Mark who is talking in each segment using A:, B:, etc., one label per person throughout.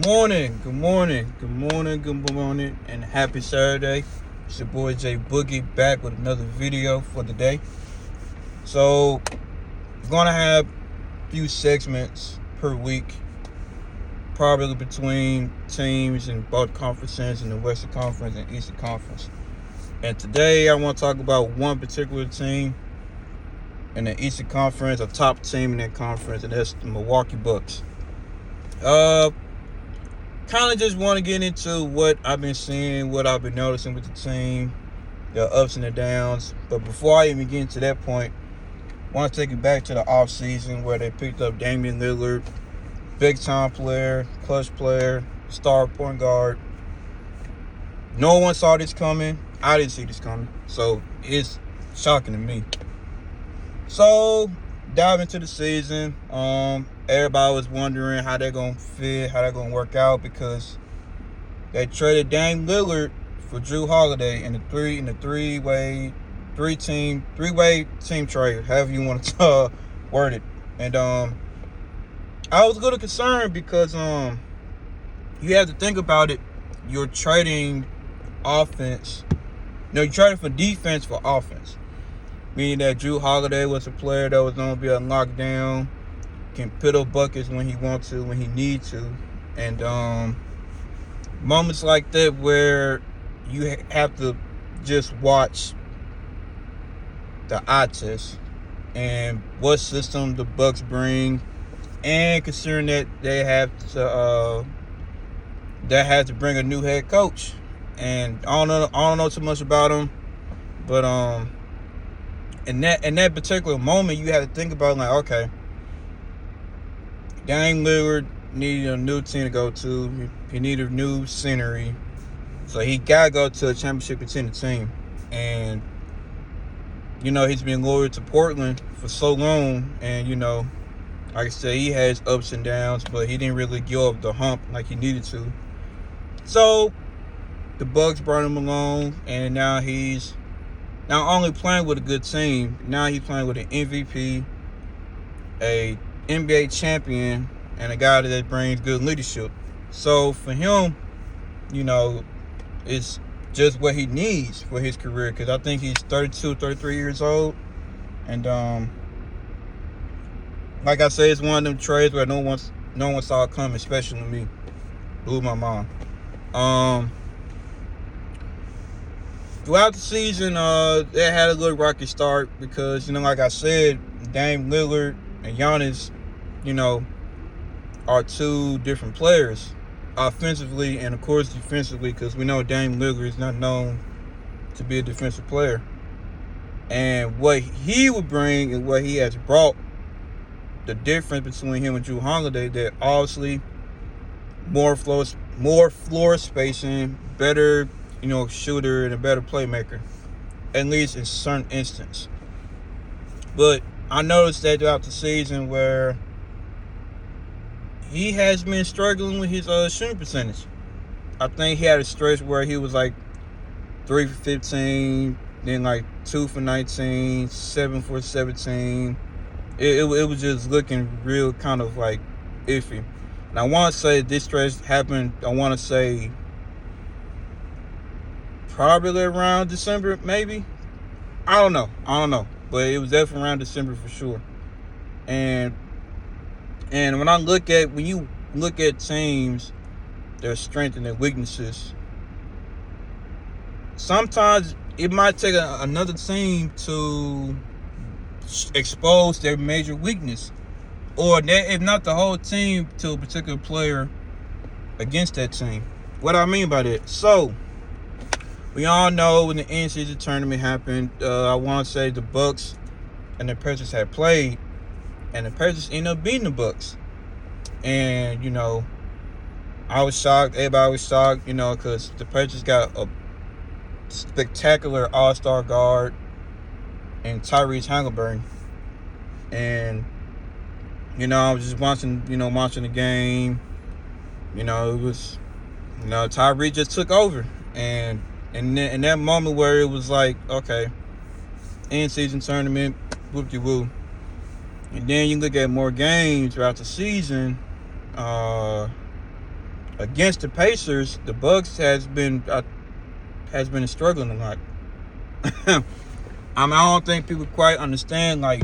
A: Good morning, and happy Saturday. It's your boy Jay Boogie back with another video for the day. So, we're gonna have a few segments per week, probably between teams in both conferences, in the Western Conference and Eastern Conference. And today, I want to talk about one particular team in the Eastern Conference, a top team in that conference, and that's the Milwaukee Bucks. Kind of just want to get into what I've been seeing, what I've been noticing with the team, the ups and the downs. But before I even get into that point, I want to take you back to the offseason where they picked up Damian Lillard, big-time player, clutch player, star point guard. No one saw this coming. I didn't see this coming. So it's shocking to me. So, dive into the season. Everybody was wondering how they're gonna fit, how they're gonna work out, because they traded Dame Lillard for Drew Holiday in the three-way team trade, however you want to word it. And I was a little concerned because you have to think about it. You're trading offense. No, you're trading for defense for offense. Meaning that Drew Holiday was a player that was going to be on lockdown, can put up buckets when he wants to, when he needs to. And moments like that where you have to just watch the eye test and what system the Bucks bring, and considering that they have to bring a new head coach. And I don't know too much about him, but in that particular moment, you have to think about, like, okay, Dame Lillard needed a new team to go to. He needed new scenery. So he got to go to a championship contender team. And, he's been loyal to Portland for so long. And, like I said, he has ups and downs, but he didn't really give up the hump like he needed to. So the Bucks brought him along, and now he's not only playing with a good team, now he's playing with an MVP, a NBA champion, and a guy that brings good leadership. So for him, it's just what he needs for his career, because I think he's 32, 33 years old. And like I said, it's one of them trades where no one saw it coming, especially me. Blew my mind. Throughout the season, they had a little rocky start because, like I said, Dame Lillard and Giannis, are two different players, offensively and, of course, defensively, because we know Dame Lillard is not known to be a defensive player. And what he would bring and what he has brought, the difference between him and Drew Holiday, that obviously more floor spacing, better shooter, and a better playmaker, at least in certain instances. But I noticed that throughout the season where he has been struggling with his shooting percentage. I think he had a stretch where he was like 3 for 15, then like 2 for 19, 7 for 17. It was just looking real kind of like iffy. And I want to say this stretch happened, probably around December, maybe. I don't know. But it was definitely around December for sure. And when you look at teams, their strengths and their weaknesses, sometimes it might take another team to expose their major weakness, or if not the whole team, to a particular player against that team. What I mean by that, so we all know when the in-season tournament happened, I want to say the Bucks and the Pacers had played, and the Pacers ended up beating the Bucks. And, I was shocked. Everybody was shocked, because the Pacers got a spectacular all-star guard in Tyrese Halliburton. And, I was just watching the game. It was, Tyrese just took over. And in that moment where it was like, okay, in-season tournament, whoop-de-woo. And then you look at more games throughout the season, against the Pacers, the Bucks has been struggling a lot. I don't think people quite understand. Like,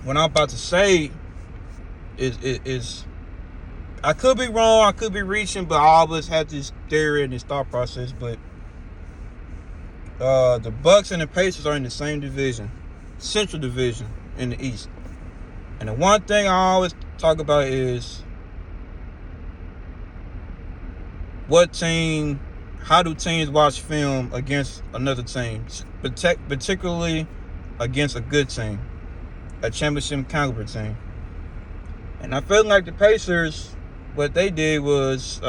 A: what I'm about to say is I could be wrong, I could be reaching, but I always have this theory and this thought process. But the Bucks and the Pacers are in the same division, Central Division in the East. And the one thing I always talk about is how do teams watch film against another team, particularly against a good team, a championship caliber team. And I feel like the Pacers, what they did was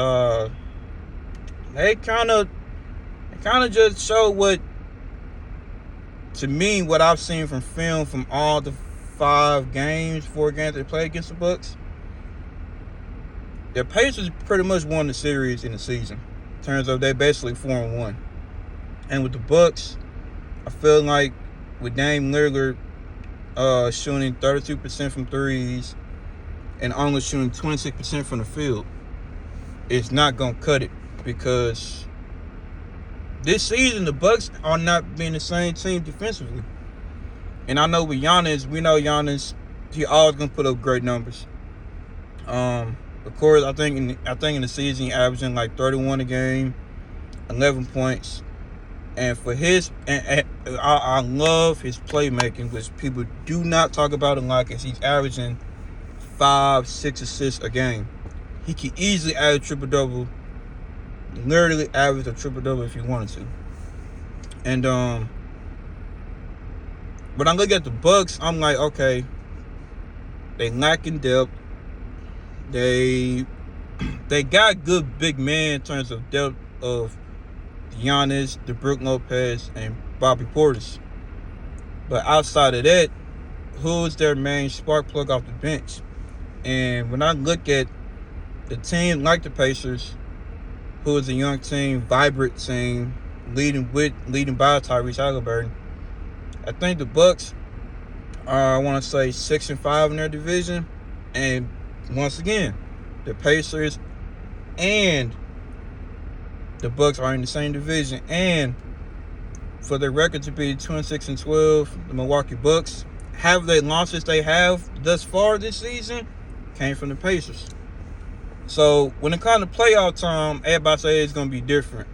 A: they kind of just showed what I've seen from film from all the 4 games they played against the Bucks. The Pacers pretty much won the series in the season. In terms of they basically 4-1. And with the Bucks, I feel like with Dame Lillard shooting 32% from threes and only shooting 26% from the field, it's not gonna cut it, because this season the Bucks are not being the same team defensively. And I know with Giannis, we know Giannis, he always gonna put up great numbers. Of course, I think in the season he averaging like 31 a game, 11 points, and for I love his playmaking, which people do not talk about a lot, because he's averaging 5-6 assists a game. He could easily add a triple double, literally average a triple double if he wanted to. And when I look at the Bucks, I'm like, okay, they lack in depth. They got good big men in terms of depth of Giannis, Brook Lopez, and Bobby Portis. But outside of that, who is their main spark plug off the bench? And when I look at the team like the Pacers, who is a young team, vibrant team, leading by Tyrese Halliburton, I think the Bucks are, I want to say, 6-5 in their division. And once again, the Pacers and the Bucks are in the same division. And for their record to be 26-12, the Milwaukee Bucks, half of their losses they have thus far this season came from the Pacers. So when it comes to playoff time, everybody say it's going to be different.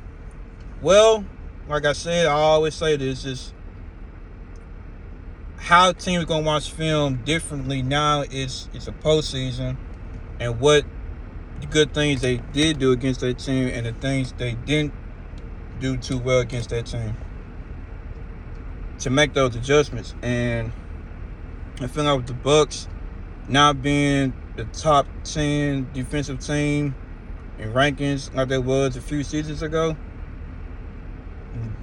A: Well, like I said, I always say this is how teams going to watch film differently now. It's a postseason, and what the good things they did do against that team and the things they didn't do too well against that team, to make those adjustments. And I feel like with the Bucks not being the top 10 defensive team in rankings like they was a few seasons ago,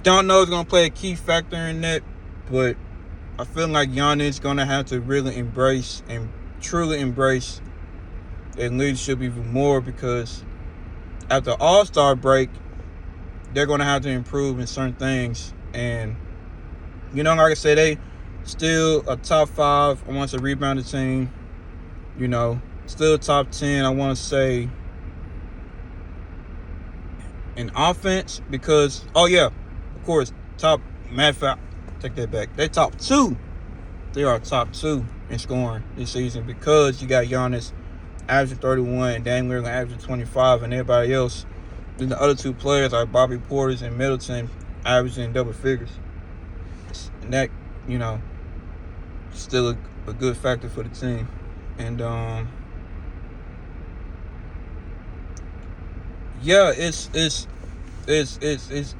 A: don't know if it's going to play a key factor in that, but I feel like Giannis is going to have to really embrace and truly embrace that leadership even more, because after All-Star break, they're going to have to improve in certain things. And, like I said, they still a top 5, I want to say, rebounding team. Still top 10, I want to say, in offense, because, of course, matter of fact, take that back. They top 2. They are top 2 in scoring this season, because you got Giannis averaging 31 and Dame Lillard averaging 25, and everybody else, then the other 2 players are Bobby Portis and Middleton averaging double figures. And that, still a good factor for the team. And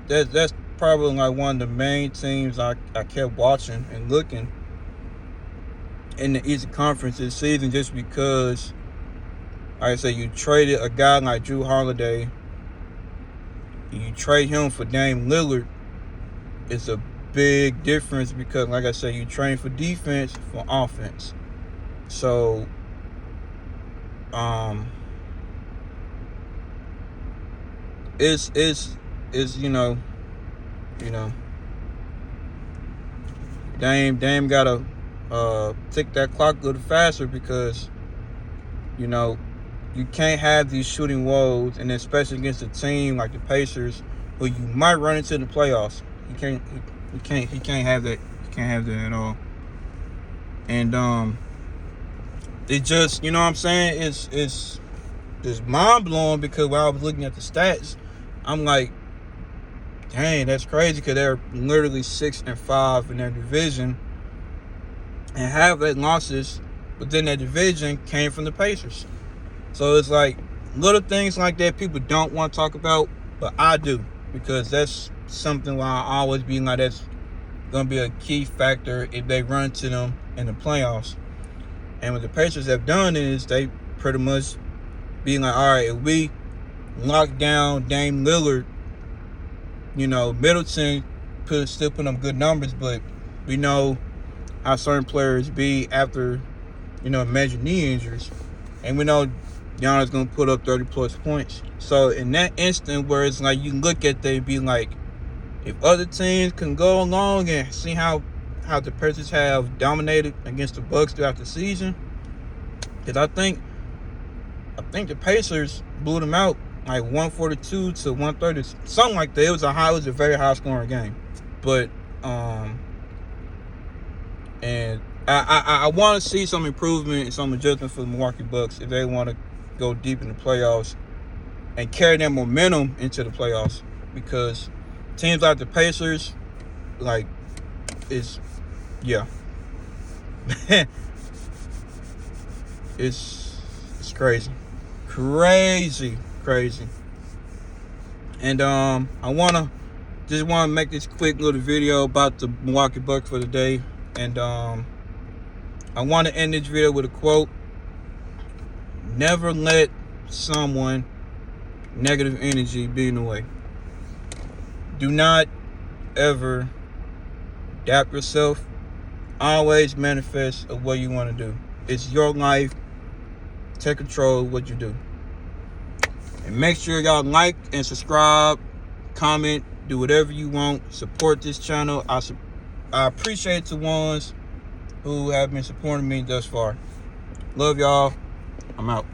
A: that's probably like one of the main teams I kept watching and looking in the Eastern Conference this season, just because, like I said, you traded a guy like Drew Holiday, you trade him for Dame Lillard. It's a big difference, because, like I said, you train for defense, for offense. So, it's Dame gotta tick that clock a little faster, because You can't have these shooting woes, and especially against a team like the Pacers, who you might run into in the playoffs. He can't have that. He can't have that at all. And it just, you know what I'm saying? It's mind blowing, because when I was looking at the stats, I'm like, dang, that's crazy, because they're literally 6-5 in their division, and half their losses within that division came from the Pacers. So it's like little things like that people don't want to talk about, but I do, because that's something where I always be like, that's going to be a key factor if they run to them in the playoffs. And what the Pacers have done is they pretty much be like, all right, if we lock down Dame Lillard, you know, Middleton still put up good numbers, but we know how certain players be after, you know, major knee injuries. And we know Giannis going to put up 30-plus points. So in that instant where it's like you look at they be like, if other teams can go along and see how the Pacers have dominated against the Bucks throughout the season, because I think the Pacers blew them out like 142 to 130, something like that. It was a very high scoring game. But and I want to see some improvement and some adjustment for the Milwaukee Bucks if they want to go deep in the playoffs and carry their momentum into the playoffs, because teams like the Pacers, like, it's crazy. And I just want to make this quick little video about the Milwaukee Bucks for the day. And I want to end this video with a quote: never let someone negative energy be in the way. Do not ever doubt yourself. Always manifest of what you want to do. It's your life. Take control of what you do. And make sure y'all like and subscribe, comment, do whatever you want. Support this channel. I appreciate the ones who have been supporting me thus far. Love y'all. I'm out.